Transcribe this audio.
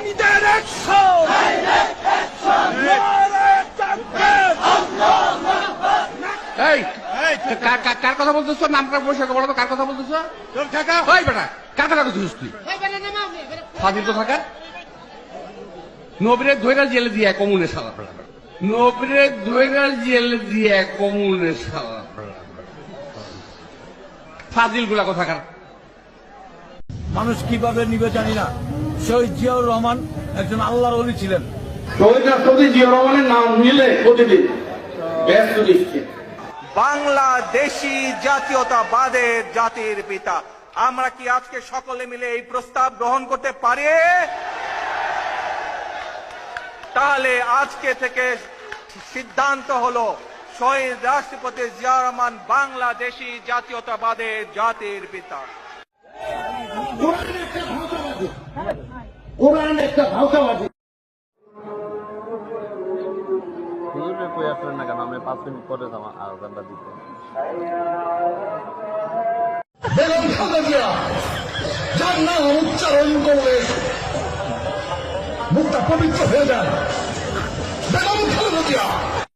জঙ্গিদের অ্যাকশন! এই কার কথা বলতেছ? নামটা বসে বলো তো, কার কথা বলতেছ? তোর কাকা ওই বেটা, কার কথা বলছিস তুই? ফাজিল তো থাকা। নবীরে ধৈরা জেলে দিয়ে কমুনে সারা নবীরে ধৈরা জেলে দিয়ে কমুনে সারা ফাজিল গুলা কোথাকার। মানুষ কিভাবে নিবে জানি না। শহীদ জিয়াউর রহমান একজন আল্লাহর ওলি ছিলেন। শহীদ রাষ্ট্রপতি জিয়াউর রহমানের নাম নিলে প্রতিদিন ব্যস্ত নিশ্চিত। বাংলাদেশী জাতীয়তাবাদের জাতির পিতা। আমরা কি আজকে সকলে মিলে এই প্রস্তাব গ্রহণ করতে পারি? তাহলে আজকে থেকে সিদ্ধান্ত হলো শহীদ রাষ্ট্রপতি জিয়াউর রহমান বাংলাদেশী জাতীয়তাবাদের জাতির পিতা। কোরআন একটা ভাওতাবাদী। হুজুরে কই আসলেন না কেন? আমি 5 মিনিট পরে আজানটা দিতে। বেগম খালেদা জিয়া যার নাম উচ্চারণ করলে মুখটা পবিত্র হয়ে যায়। বেগম খালেদা জিয়া